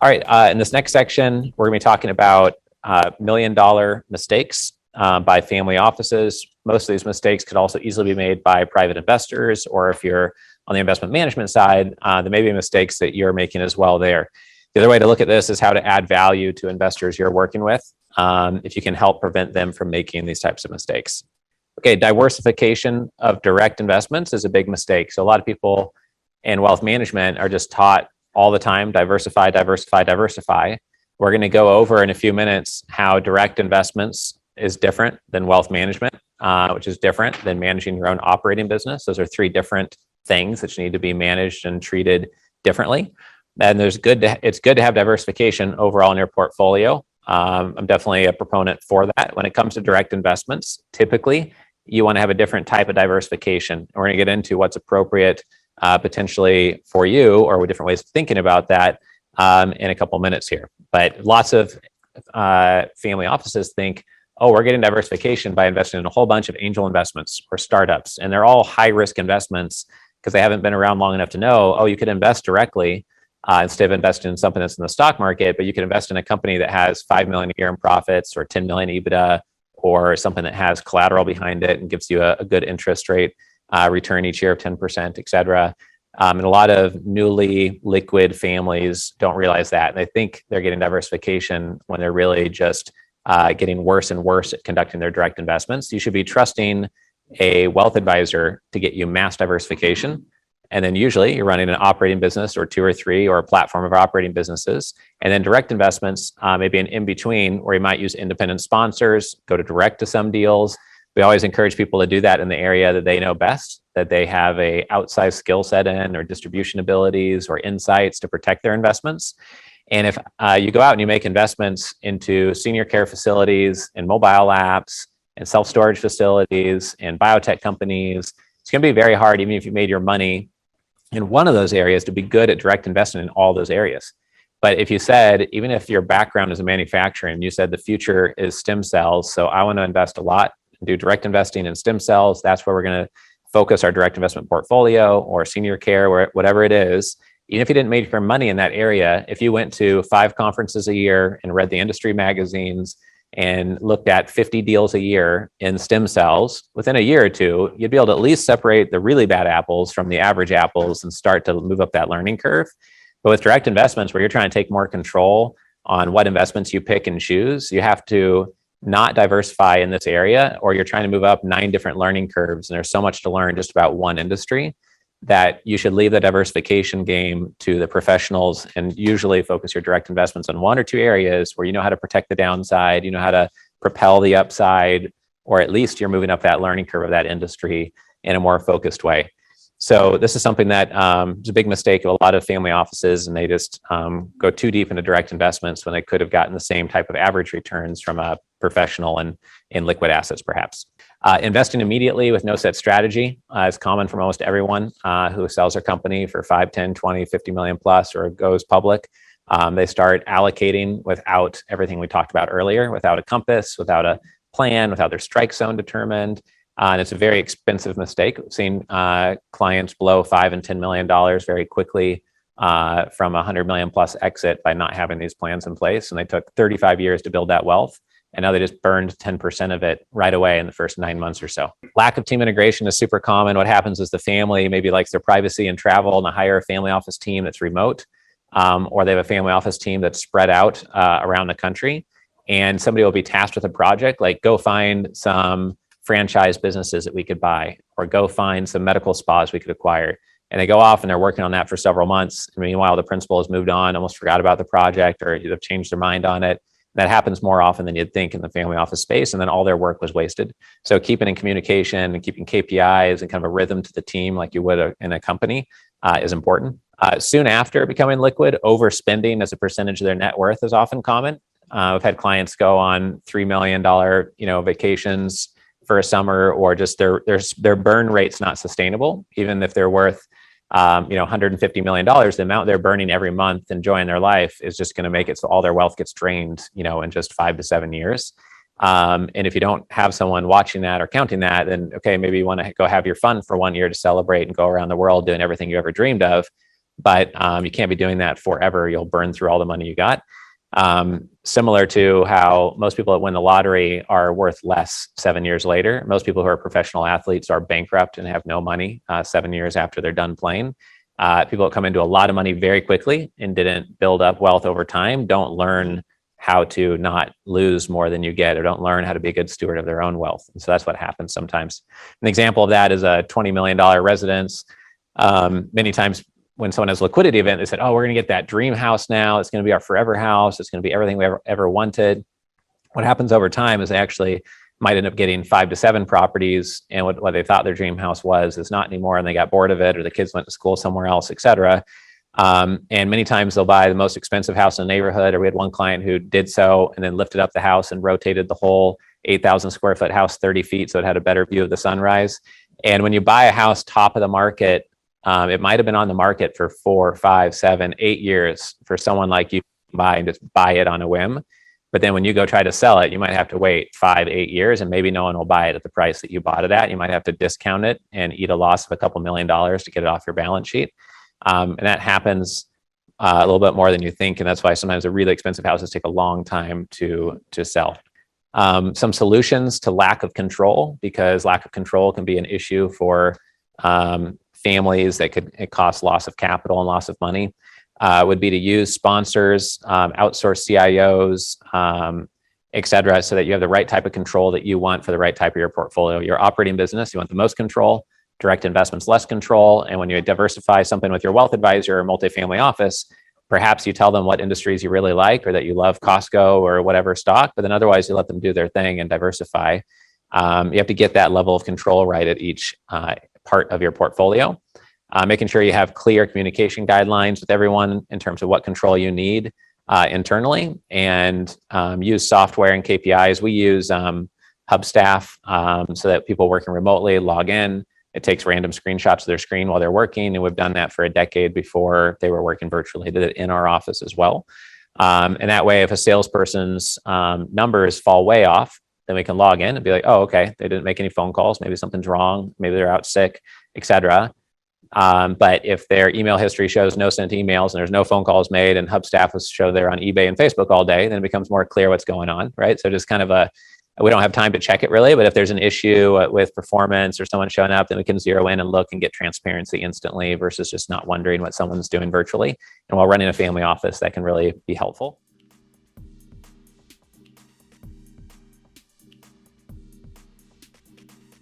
All right, in this next section, we're going to be talking about million-dollar mistakes by family offices. Most of these mistakes could also easily be made by private investors, or if you're on the investment management side, there may be mistakes that you're making as well there. The other way to look at this is how to add value to investors you're working with, if you can help prevent them from making these types of mistakes. Okay, diversification of direct investments is a big mistake. So a lot of people in wealth management are just taught all the time, diversify, diversify, diversify. We're going to go over in a few minutes how direct investments is different than wealth management, which is different than managing your own operating business. Those are three different things that need to be managed and treated differently. And it's good to have diversification overall in your portfolio. I'm definitely a proponent for that. When it comes to direct investments, typically you want to have a different type of diversification. We're going to get into what's appropriate potentially for you, or different ways of thinking about that in a couple minutes here. But lots of family offices think, oh, we're getting diversification by investing in a whole bunch of angel investments or startups. And they're all high risk investments because they haven't been around long enough to know, oh, you could invest directly instead of investing in something that's in the stock market, but you can invest in a company that has 5 million a year in profits or 10 million EBITDA, or something that has collateral behind it and gives you a good interest rate return each year of 10%, et cetera. And a lot of newly liquid families don't realize that. And they think they're getting diversification when they're really just getting worse and worse at conducting their direct investments. You should be trusting a wealth advisor to get you mass diversification. And then usually you're running an operating business or two or three, or a platform of operating businesses. And then direct investments, maybe an in-between where you might use independent sponsors, go to direct to some deals. We always encourage people to do that in the area that they know best, that they have a outsized skill set in, or distribution abilities or insights to protect their investments. And if you go out and you make investments into senior care facilities and mobile apps and self-storage facilities and biotech companies, it's going to be very hard, even if you made your money in one of those areas, to be good at direct investing in all those areas. But if you said, even if your background is in manufacturing, you said the future is stem cells, so I want to invest a lot and do direct investing in stem cells, that's where we're going to focus our direct investment portfolio, or senior care, or whatever it is. Even if you didn't make your money in that area, if you went to 5 conferences a year and read the industry magazines and looked at 50 deals a year in stem cells, within a year or two, you'd be able to at least separate the really bad apples from the average apples and start to move up that learning curve. But with direct investments, where you're trying to take more control on what investments you pick and choose, you have to not diversify in this area, or you're trying to move up 9 different learning curves. And there's so much to learn just about one industry that you should leave the diversification game to the professionals, and usually focus your direct investments on 1 or 2 areas where you know how to protect the downside, you know how to propel the upside, or at least you're moving up that learning curve of that industry in a more focused way. So this is something that is a big mistake of a lot of family offices, and they just go too deep into direct investments when they could have gotten the same type of average returns from a professional and in liquid assets, perhaps. Investing immediately with no set strategy is common for most everyone who sells their company for 5, 10, 20, 50 million plus, or goes public. They start allocating without everything we talked about earlier, without a compass, without a plan, without their strike zone determined. And it's a very expensive mistake. We've seen clients blow $5 and $10 million very quickly from a 100 million plus exit by not having these plans in place. And they took 35 years to build that wealth. And now they just burned 10% of it right away in the first 9 months or so. Lack of team integration is super common. What happens is the family maybe likes their privacy and travel, and they hire a family office team that's remote, or they have a family office team that's spread out around the country. And somebody will be tasked with a project, like go find some franchise businesses that we could buy, or go find some medical spas we could acquire. And they go off and they're working on that for several months. And meanwhile, the principal has moved on, almost forgot about the project, or they've changed their mind on it. That happens more often than you'd think in the family office space, and then all their work was wasted. So keeping in communication and keeping KPIs and kind of a rhythm to the team like you would in a company is important. Soon after becoming liquid, overspending as a percentage of their net worth is often common. I've had clients go on $3 million, vacations for a summer, or just their burn rate's not sustainable, even if they're worth $150 million, the amount they're burning every month enjoying their life is just going to make it so all their wealth gets drained, in just 5 to 7 years. And if you don't have someone watching that or counting that, then okay, maybe you want to go have your fun for 1 year to celebrate and go around the world doing everything you ever dreamed of. but you can't be doing that forever. You'll burn through all the money you got. Similar to how most people that win the lottery are worth less 7 years later. Most people who are professional athletes are bankrupt and have no money 7 years after they're done playing. People that come into a lot of money very quickly and didn't build up wealth over time don't learn how to not lose more than you get, or don't learn how to be a good steward of their own wealth. And so that's what happens sometimes. An example of that is a $20 million residence. Many times when someone has a liquidity event, they said, oh, we're going to get that dream house now. It's going to be our forever house. It's going to be everything we ever wanted. What happens over time is they actually might end up getting 5 to 7 properties, and what they thought their dream house was is not anymore, and they got bored of it, or the kids went to school somewhere else, et cetera. And many times they'll buy the most expensive house in the neighborhood, or we had one client who did so and then lifted up the house and rotated the whole 8,000 square foot house 30 feet so it had a better view of the sunrise. And when you buy a house top of the market, it might have been on the market for 4, 5, 7, 8 years for someone like you to buy and just buy it on a whim. But then when you go try to sell it, you might have to wait 5, 8 years, and maybe no one will buy it at the price that you bought it at. You might have to discount it and eat a loss of a couple $1 million to get it off your balance sheet. And that happens a little bit more than you think. And that's why sometimes the really expensive houses take a long time to sell. Some solutions to lack of control, because lack of control can be an issue for families that it cost loss of capital and loss of money, would be to use sponsors, outsource CIOs, et cetera, so that you have the right type of control that you want for the right type of your portfolio. Your operating business, you want the most control. Direct investments, less control. And when you diversify something with your wealth advisor or multifamily office, perhaps you tell them what industries you really like, or that you love Costco or whatever stock, but then otherwise you let them do their thing and diversify. You have to get that level of control right at each part of your portfolio. Making sure you have clear communication guidelines with everyone in terms of what control you need internally, and use software and KPIs. We use Hubstaff so that people working remotely log in. It takes random screenshots of their screen while they're working, and we've done that for a decade before they were working virtually. Did it in our office as well. And that way, if a salesperson's numbers fall way off, then we can log in and be like, oh, okay, they didn't make any phone calls. Maybe something's wrong. Maybe they're out sick, et cetera. But if their email history shows no sent emails and there's no phone calls made, and Hubstaff will show they're on eBay and Facebook all day, then it becomes more clear what's going on, right? So just kind of we don't have time to check it really, but if there's an issue with performance or someone showing up, then we can zero in and look and get transparency instantly versus just not wondering what someone's doing virtually. And while running a family office, that can really be helpful.